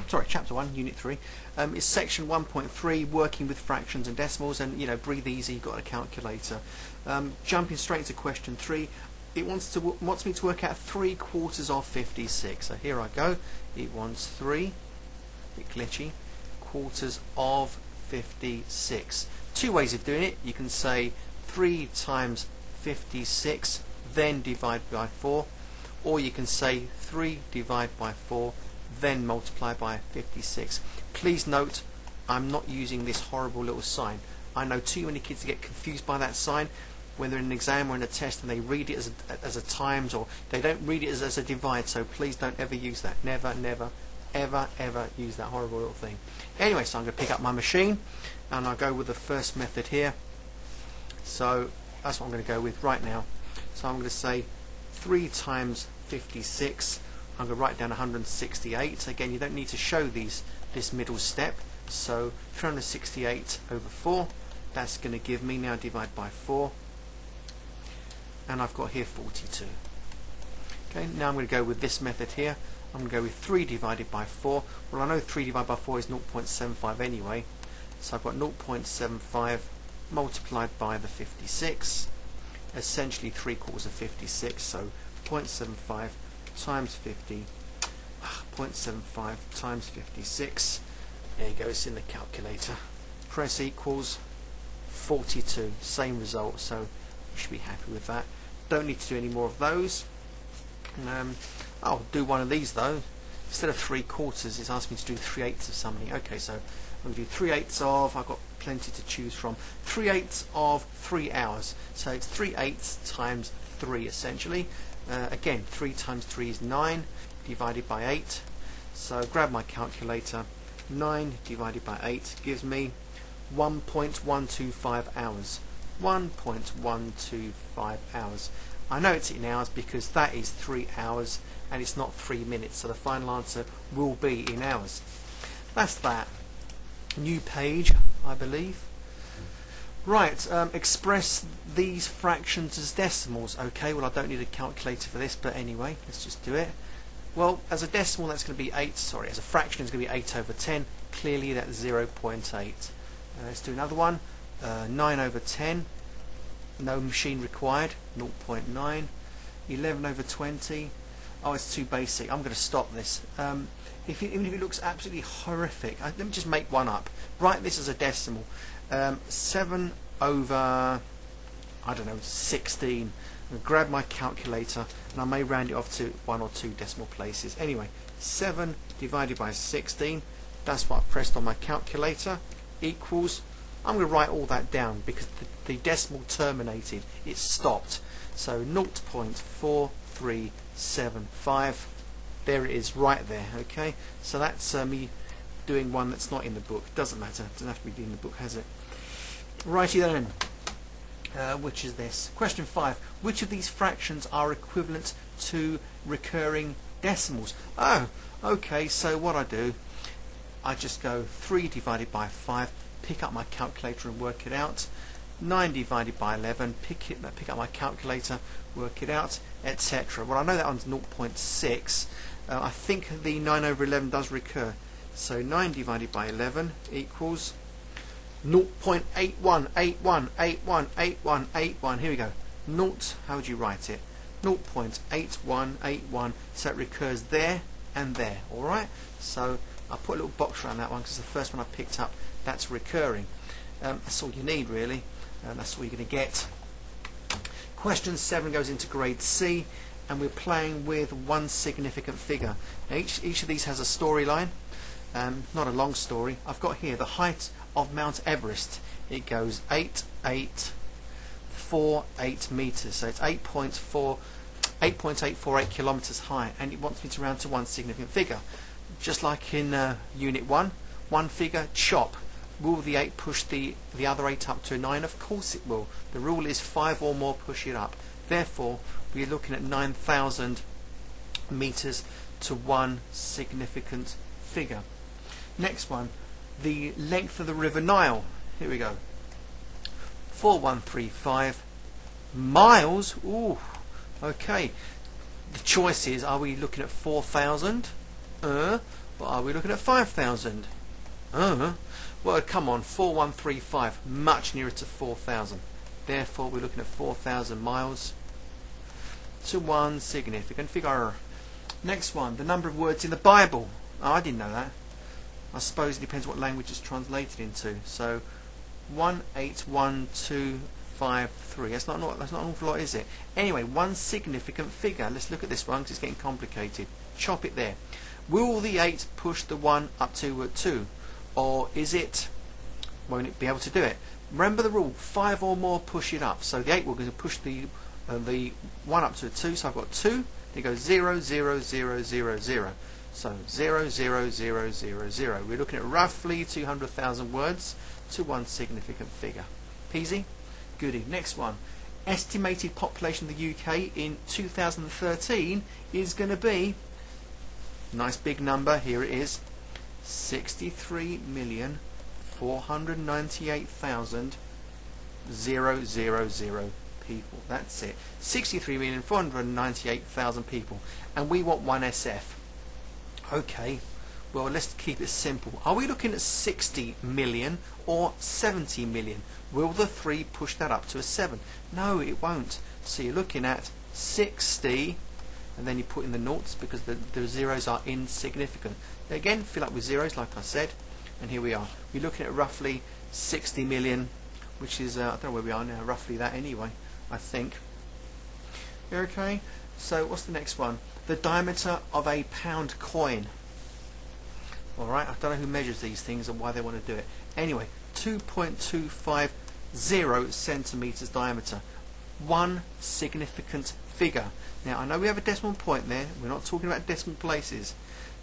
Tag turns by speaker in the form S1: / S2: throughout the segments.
S1: sorry, chapter 1, unit 3, is section 1.3, working with fractions and decimals, and breathe easy, you've got a calculator. Jumping straight into question 3, it wants me to work out 3/4 of 56. So here I go. It wants 3, a bit glitchy, quarters of 56. Two ways of doing it. You can say 3 times 56, then divide by 4, or you can say 3 divided by 4, then multiply by 56. Please note, I'm not using this horrible little sign. I know too many kids get confused by that sign when they're in an exam or in a test and they read it as a times, or they don't read it as a divide, so please don't ever use that. Never, never, ever, ever use that horrible little thing. Anyway, so I'm going to pick up my machine and I'll go with the first method here. So that's what I'm going to go with right now. So I'm going to say 3 times 56. I'm going to write down 168. Again, you don't need to show this middle step. So 368 over 4. That's going to give me, now divide by 4. And I've got here 42. Okay, now I'm going to go with this method here. I'm going to go with 3 divided by 4. Well, I know 3 divided by 4 is 0.75 anyway. So I've got 0.75 multiplied by the 56. Essentially 3/4 of 56. So 0.75 times 50. 0.75 times 56. There you go, it's in the calculator. Press equals 42. Same result, so you should be happy with that. Don't need to do any more of those. I'll do one of these though. Instead of 3/4, it's asked me to do 3/8 of something. Okay, so I'm going to do 3/8 of, I've got plenty to choose from, 3/8 of 3 hours. So it's 3/8 times 3 essentially. Again, 3 times 3 is 9, divided by 8. So grab my calculator. 9 divided by 8 gives me 1.125 hours. 1.125 hours. I know it's in hours because that is 3 hours and it's not 3 minutes, so the final answer will be in hours. That's that. New page, I believe. Right, express these fractions as decimals. Okay, well I don't need a calculator for this, but anyway, let's just do it. Well, as a decimal that's going to be 8, sorry, as a fraction it's going to be 8 over 10. Clearly that's 0.8. Let's do another one. 9 over 10. No machine required, 0.9. 11 over 20. Oh, it's too basic. I'm going to stop this. Even if it looks absolutely horrific, let me just make one up. Write this as a decimal. 7 over, I don't know, 16. I'm going to grab my calculator and I may round it off to 1 or 2 decimal places. Anyway, 7 divided by 16, that's what I pressed on my calculator, equals, I'm going to write all that down because the decimal terminated, it stopped. So 0.4375, there it is right there. Okay, so that's me doing one that's not in the book. Doesn't matter, it doesn't have to be in the book, has it? Righty then. Which is this. Question 5. Which of these fractions are equivalent to recurring decimals? Oh, okay, so what I do, I just go 3 divided by 5, pick up my calculator and work it out. 9 divided by 11, pick up my calculator, work it out, etc. Well, I know that one's 0.6. I think the 9 over 11 does recur. So 9 divided by 11 equals 0.8181818181. Here we go. How would you write it? 0.8181. So it recurs there and there. Alright? So I'll put a little box around that one because the first one I picked up, that's recurring. That's all you need really. That's all you're going to get. Question 7 goes into grade C and we're playing with one significant figure. Now each of these has a storyline. Not a long story. I've got here the height of Mount Everest. It goes 8.848 meters, so it's 8.848 kilometers high, and it wants me to round to one significant figure. Just like in Unit 1, one figure, chop. Will the 8 push the other 8 up to a 9? Of course it will. The rule is 5 or more push it up. Therefore, we're looking at 9,000 meters to one significant figure. Next one, the length of the River Nile. Here we go. 4135 miles. Ooh, okay. The choice is, are we looking at 4,000 But are we looking at 5,000? Well, come on, 4135, much nearer to 4,000. Therefore, we're looking at 4,000 miles to one significant figure. Next one, the number of words in the Bible. Oh, I didn't know that. I suppose it depends what language it's translated into. So, 181253. That's not an awful lot, is it? Anyway, one significant figure. Let's look at this one because it's getting complicated. Chop it there. Will the 8 push the 1 up to 2? Or is it, won't it be able to do it? Remember the rule, 5 or more push it up. So the 8 will going to push the 1 up to a 2. So I've got 2, then it goes 0, 0, 0, 0, 0. So 0, 0, 0, 0, 0. We're looking at roughly 200,000 words to one significant figure. Peasy? Goody. Next one. Estimated population of the UK in 2013 is going to be, nice big number, here it is, 63,498,000 people. That's it. 63,498,000 people. And we want one SF. Okay, well, let's keep it simple. Are we looking at 60 million or 70 million? Will the 3 push that up to a 7? No, it won't. So you're looking at 60, and then you put in the noughts because the zeros are insignificant. Again, fill up with zeros like I said, and here we are. We're looking at roughly 60 million, which is, I don't know where we are now, roughly that anyway, I think. Okay, so what's the next one? The diameter of a pound coin. Alright, I don't know who measures these things and why they want to do it. Anyway, 2.250 centimeters diameter. One significant figure. Now, I know we have a decimal point there. We're not talking about decimal places.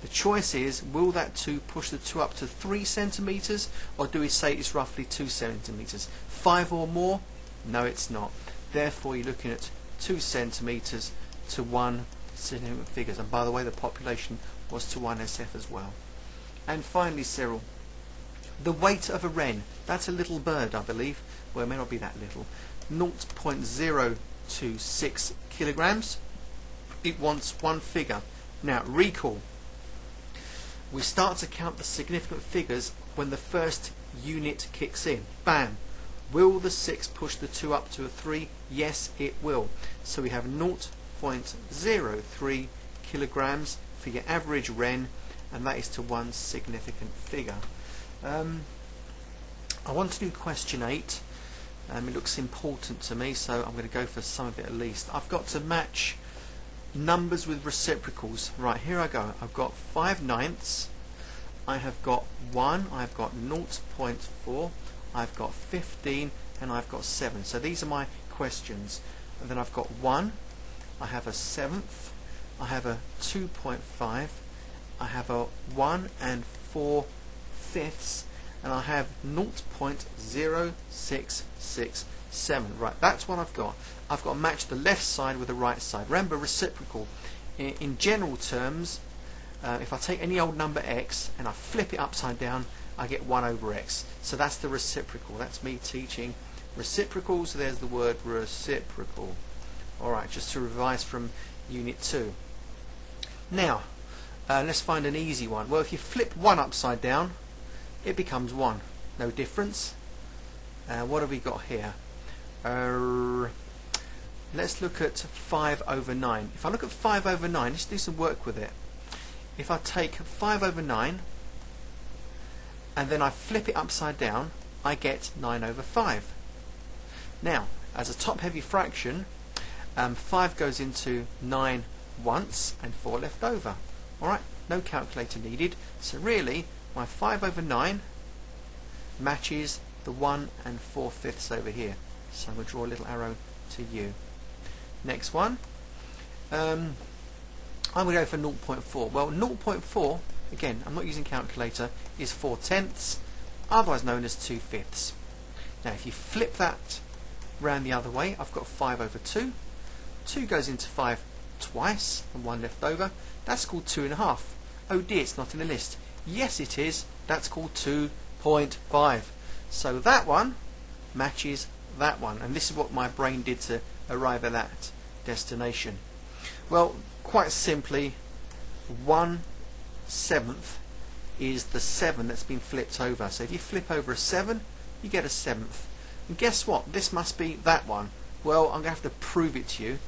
S1: The choice is, will that 2 push the 2 up to 3 centimeters, or do we say it's roughly 2 centimeters? 5 or more? No, it's not. Therefore, you're looking at 2 centimeters to one significant figures. And by the way, the population was to one SF as well. And finally, Cyril, the weight of a wren. That's a little bird, I believe. Well, it may not be that little. 0.026 kilograms. It wants one figure. Now, recall. We start to count the significant figures when the first unit kicks in. Bam! Will the 6 push the 2 up to a 3? Yes, it will. So we have 0.03 kilograms for your average wren, and that is to one significant figure. I want to do question 8. It looks important to me, so I'm going to go for some of it at least. I've got to match numbers with reciprocals. Right, here I go. I've got 5/9, I have got 1, I've got 0.4, I've got 15, and I've got 7. So these are my questions. And then I've got 1, I have a 1/7, I have a 2.5, I have a 1 4/5, and I have 0.0667. Right, that's what I've got. I've got to match the left side with the right side. Remember, reciprocal. In general terms, if I take any old number x and I flip it upside down, I get 1 over x. So that's the reciprocal. That's me teaching reciprocal. So there's the word reciprocal. Alright, just to revise from Unit 2. Now, let's find an easy one. Well, if you flip 1 upside down, it becomes 1. No difference. What have we got here? Let's look at 5 over 9. If I look at 5 over 9, let's do some work with it. If I take 5 over 9 and then I flip it upside down, I get 9 over 5. Now, as a top-heavy fraction, 5 goes into 9 once and 4 left over. Alright, no calculator needed. So really, my 5 over 9 matches the 1 4/5 over here. So I'm going to draw a little arrow to you. Next one. I'm going to go for 0.4. Well, 0.4, again, I'm not using calculator, is 4/10, otherwise known as 2/5. Now, if you flip that round the other way, I've got 5 over 2. 2 goes into 5 twice, and 1 left over. That's called 2.5. Oh dear, it's not in the list. Yes, it is. That's called 2.5. So that one matches that one, and this is what my brain did to arrive at that destination. Well, quite simply, 1/7 is the 7 that's been flipped over. So if you flip over a 7, you get a 7th. And guess what? This must be that one. Well, I'm going to have to prove it to you,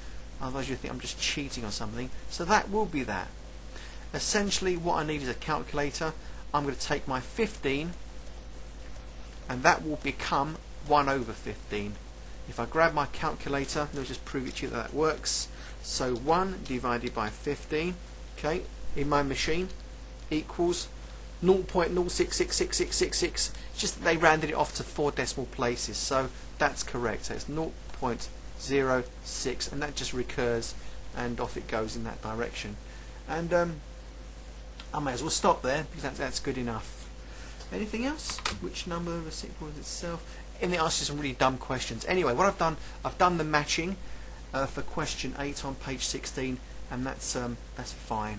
S1: otherwise you think I'm just cheating or something. So that will be that. Essentially what I need is a calculator. I'm going to take my 15 and that will become 1 over 15. If I grab my calculator, let's just prove it to you that that works. So 1 divided by 15, okay, in my machine equals 0.066666. It's just that they rounded it off to 4 decimal places, so that's correct. So it's 0.06, and that just recurs, and off it goes in that direction. And I may as well stop there because that's good enough. Anything else? Which number of a sequence is itself? And it asks you some really dumb questions. Anyway, what I've done the matching for question 8 on page 16, and that's fine.